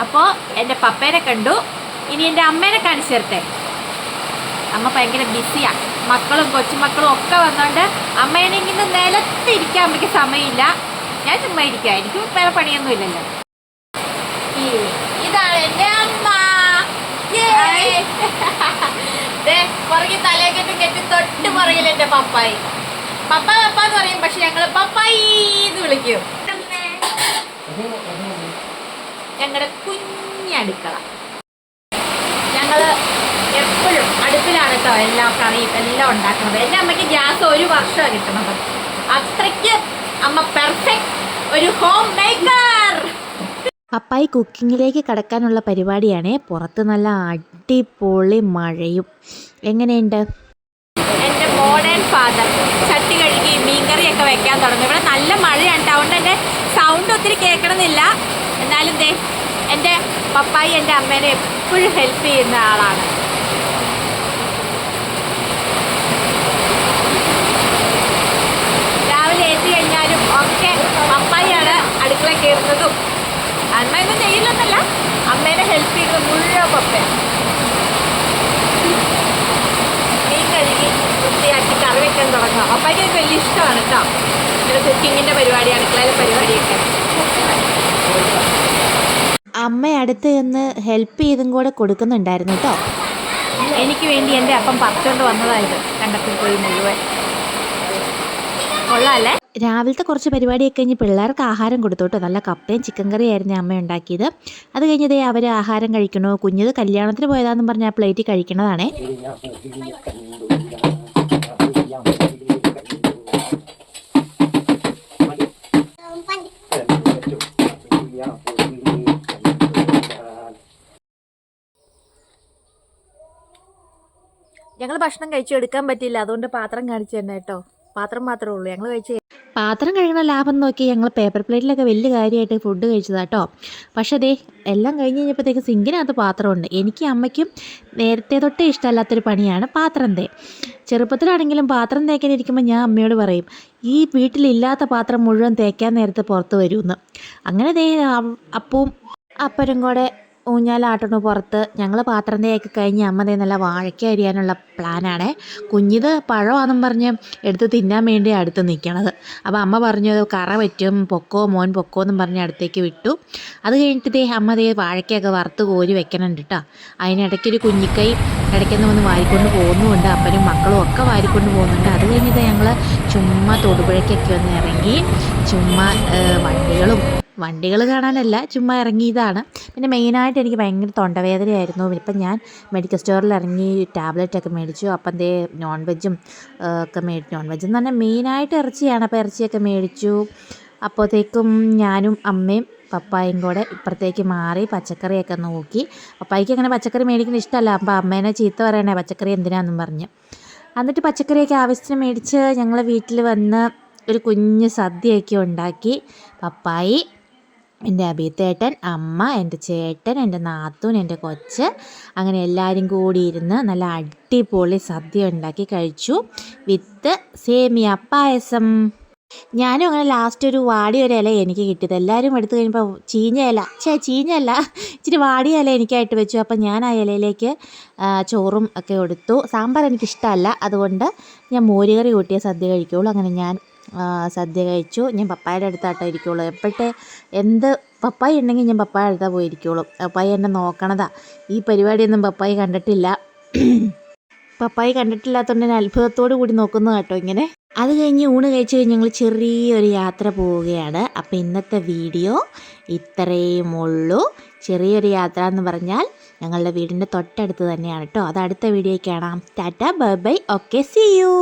അപ്പോൾ എൻ്റെ പപ്പേനെ കണ്ടു. ഇനി എൻ്റെ അമ്മേനെ കാണിച്ചു തരട്ടെ. അമ്മ ഭയങ്കര ബിസിയാണ്. മക്കളും കൊച്ചുമക്കളും ഒക്കെ വന്നുകൊണ്ട് അമ്മേനെ ഇങ്ങനെ നിലത്തിരിക്കാൻ അമ്മയ്ക്ക് സമയമില്ല. ഞാൻ ചുമ്മാ ഇരിക്കുക, എനിക്ക് വേറെ പണിയൊന്നും ഇല്ലല്ലോ. ഇതാണ് എൻ്റെ അമ്മ. പുറകെ തലേക്കെട്ട് കെട്ടി തൊട്ട് പുറകിൽ എൻ്റെ പപ്പായി. പപ്പ പപ്പ എന്ന് പറയും, പക്ഷെ ഞങ്ങൾ പപ്പായി എന്ന് വിളിക്കും. ഞങ്ങളുടെ കുഞ്ഞടുക്കള. ഞങ്ങൾ എപ്പോഴും അടുപ്പിലാണ് കേട്ടോ എല്ലാ കറിയും എല്ലാം ഉണ്ടാക്കുന്നത്. എൻ്റെ അമ്മയ്ക്ക് ഗ്യാസ് 1 വർഷമാണ് കിട്ടുന്നത്. അത്രയ്ക്ക് അമ്മ പെർഫെക്റ്റ് ഒരു ഹോം മേക്കർ. പപ്പായി കുക്കിങ്ങിലേക്ക് കടക്കാനുള്ള പരിപാടിയാണ്. പുറത്ത് നല്ല അടിപൊളി മഴയും. എങ്ങനെയുണ്ട്? എൻ്റെ മോഡേൺ ഫാദർ ചട്ടി കഴുകി മീൻകറിയൊക്കെ വെക്കാൻ തുടങ്ങി. ഇവിടെ നല്ല മഴയാണ്, അതുകൊണ്ട് എൻ്റെ സൗണ്ട് ഒത്തിരി കേൾക്കണമെന്നില്ല. എന്നാലും എൻ്റെ പപ്പായി എൻ്റെ അമ്മേനെ എപ്പോഴും ഹെൽപ്പ് ചെയ്യുന്ന ആളാണ്. രാവിലെ എത്തി കഴിഞ്ഞാലും ഒക്കെ പപ്പായിയാണ് അടുക്കള കയറുന്നതും. അമ്മയൊന്നും ചെയ്യില്ലെന്നല്ല, അമ്മേനെ ഹെൽപ്പ് ചെയ്യുന്നത് മുഴുവൻ പപ്പയാണ്. മീൻ കഴുകി വൃത്തിയാക്കി കറി വെക്കാൻ തുടങ്ങുക. പപ്പായ്ക്ക് വലിയ ഇഷ്ടമാണ് കേട്ടോ ഇങ്ങനെ കുക്കിങ്ങിൻ്റെ പരിപാടി, അടുക്കളയിലെ പരിപാടിയൊക്കെ. അമ്മ അടുത്ത് നിന്ന് ഹെൽപ്പ് ചെയ്തും കൂടെ കൊടുക്കുന്നുണ്ടായിരുന്നു കേട്ടോ. എനിക്ക് വേണ്ടി എൻ്റെ അപ്പം പറിച്ചുകൊണ്ട് വന്നതായത് കണ്ടത്തിൽ പോയി മുഴുവൻ. കൊള്ളാമല്ലേ? രാവിലത്തെ കുറച്ച് പരിപാടിയൊക്കെ കഴിഞ്ഞ് പിള്ളേർക്ക് ആഹാരം കൊടുത്തു കേട്ടോ. നല്ല കപ്പയും ചിക്കൻ കറിയായിരുന്നു അമ്മ ഉണ്ടാക്കിയത്. അത് കഴിഞ്ഞതേ അവർ ആഹാരം കഴിക്കണോ. കുഞ്ഞത് കല്യാണത്തിന് പോയതാണെന്ന് പറഞ്ഞാൽ ആ പ്ലേറ്റ് കഴിക്കണതാണേ. ഞങ്ങൾ ഭക്ഷണം കഴിച്ചു എടുക്കാൻ പറ്റിയില്ല, അതുകൊണ്ട് പാത്രം കാണിച്ചു തന്നെ കേട്ടോ. പാത്രം മാത്രമേ ഉള്ളൂ ഞങ്ങൾ കഴിച്ച്. പാത്രം കഴുകണ ലാഭം നോക്കി ഞങ്ങൾ പേപ്പർ പ്ലേറ്റിലൊക്കെ വലിയ കാര്യമായിട്ട് ഫുഡ് കഴിച്ചതാട്ടോ. പക്ഷേ അതേ എല്ലാം കഴിഞ്ഞ് കഴിഞ്ഞപ്പോഴത്തേക്ക് സിങ്കിനകത്ത് പാത്രമുണ്ട്. എനിക്ക് അമ്മയ്ക്കും നേരത്തെ തൊട്ടേ ഇഷ്ടമല്ലാത്തൊരു പണിയാണ് പാത്രം തേ. ചെറുപ്പത്തിലാണെങ്കിലും പാത്രം തേക്കാൻ ഇരിക്കുമ്പോൾ ഞാൻ അമ്മയോട് പറയും, ഈ വീട്ടിലില്ലാത്ത പാത്രം മുഴുവൻ തേക്കാൻ നേരത്തെ പുറത്ത് വരുമെന്ന്. അങ്ങനെ ദേ അപ്പവും അപ്പനും കൂടെ ഊഞ്ഞാലാട്ടണു പുറത്ത്. ഞങ്ങൾ പാത്രം തേയൊക്കെ കഴിഞ്ഞ് അമ്മ ദേ നല്ല വാഴയ്ക്ക അരിയാനുള്ള പ്ലാനാണ്. കുഞ്ഞിത് പഴമാണെന്നും പറഞ്ഞ് എടുത്ത് തിന്നാൻ വേണ്ടി അടുത്ത് നിൽക്കണത്. അപ്പോൾ അമ്മ പറഞ്ഞു കറ പറ്റും, പൊക്കോ മോൻ പൊക്കോ എന്നും പറഞ്ഞ് അടുത്തേക്ക് വിട്ടു. അത് കഴിഞ്ഞിട്ട് അമ്മ വാഴയ്ക്കൊക്കെ വറുത്ത് കോരി വെക്കണുണ്ട് കേട്ടോ. അതിനിടയ്ക്കൊരു കുഞ്ഞിക്കൈ ഇടയ്ക്കൊന്ന് വന്ന് വാരിക്കൊണ്ട് പോകുന്നുമുണ്ട്. അപ്പനും മക്കളും ഒക്കെ വാരിക്കൊണ്ട് പോകുന്നുണ്ട്. അത് കഴിഞ്ഞിട്ട് ഞങ്ങൾ ചുമ്മാ തൊടുപുഴയ്ക്കൊക്കെ ഒന്ന് ഇറങ്ങി ചുമ്മാ വണ്ടികൾ കാണാനല്ല ചുമ്മാ ഇറങ്ങിയതാണ്. പിന്നെ മെയിനായിട്ട് എനിക്ക് ഭയങ്കര തൊണ്ടവേദനയായിരുന്നു. ഇപ്പം ഞാൻ മെഡിക്കൽ സ്റ്റോറിൽ ഇറങ്ങി ടാബ്ലറ്റൊക്കെ മേടിച്ചു. അപ്പം നോൺ വെജും ഒക്കെ നോൺ വെജ് എന്ന് പറഞ്ഞാൽ മെയിനായിട്ട് ഇറച്ചിയാണ്. അപ്പോൾ ഇറച്ചിയൊക്കെ മേടിച്ചു. അപ്പോഴത്തേക്കും ഞാനും അമ്മയും പപ്പായും കൂടെ ഇപ്പുറത്തേക്ക് മാറി പച്ചക്കറിയൊക്കെ നോക്കി. പപ്പായ്ക്ക് അങ്ങനെ പച്ചക്കറി മേടിക്കുന്ന ഇഷ്ടമല്ല. അപ്പോൾ അമ്മേനെ ചീത്ത പറയണേ പച്ചക്കറി എന്തിനാണെന്നും പറഞ്ഞ്. എന്നിട്ട് പച്ചക്കറിയൊക്കെ ആവശ്യത്തിന് മേടിച്ച് ഞങ്ങൾ വീട്ടിൽ വന്ന് ഒരു കുഞ്ഞ് സദ്യയൊക്കെ ഉണ്ടാക്കി. പപ്പായി, എൻ്റെ അഭിത്തേട്ടൻ, അമ്മ, എൻ്റെ ചേട്ടൻ, എൻ്റെ നാത്തൂൻ, എൻ്റെ കൊച്ച്, അങ്ങനെ എല്ലാവരും കൂടി ഇരുന്ന് നല്ല അടിപൊളി സദ്യ ഉണ്ടാക്കി കഴിച്ചു. വിത്ത് സേമിയ പായസം. ഞാനും അങ്ങനെ ലാസ്റ്റ് ഒരു വാടിയൊരു ഇല എനിക്ക് കിട്ടിയത്. എല്ലാവരും എടുത്തു കഴിഞ്ഞപ്പോൾ ചീഞ്ഞ ഇച്ചിരി വാടിയ ഇല എനിക്കായിട്ട് വെച്ചു. അപ്പം ഞാൻ ആ ഇലയിലേക്ക് ചോറും ഒക്കെ കൊടുത്തു. സാമ്പാർ എനിക്കിഷ്ടമല്ല, അതുകൊണ്ട് ഞാൻ മോരുകറി കൂട്ടിയ സദ്യ കഴിക്കുകയുള്ളൂ. അങ്ങനെ ഞാൻ സദ്യ കഴിച്ചു. ഞാൻ പപ്പായുടെ അടുത്താട്ടോ ഇരിക്കുകയുള്ളൂ. എന്ത് പപ്പായ ഉണ്ടെങ്കിൽ ഞാൻ പപ്പായ അടുത്താൽ പോയിരിക്കുകയുള്ളൂ. പപ്പായ എന്നെ നോക്കണതാ. ഈ പരിപാടിയൊന്നും പപ്പായ കണ്ടിട്ടില്ല. പപ്പായ കണ്ടിട്ടില്ലാത്തതുകൊണ്ട് ഞാൻ അത്ഭുതത്തോടു കൂടി നോക്കുന്നു കേട്ടോ ഇങ്ങനെ. അത് കഴിഞ്ഞ് ഊണ് കഴിച്ച് കഴിഞ്ഞ് ഞങ്ങൾ ചെറിയൊരു യാത്ര പോവുകയാണ്. അപ്പോൾ ഇന്നത്തെ വീഡിയോ ഇത്രയും ഉള്ളൂ. ചെറിയൊരു യാത്ര എന്ന് പറഞ്ഞാൽ ഞങ്ങളുടെ വീടിൻ്റെ തൊട്ടടുത്ത് തന്നെയാണ് കേട്ടോ. അത് അടുത്ത വീഡിയോയിൽ കാണാം. Tata bye bye. Okay, see U.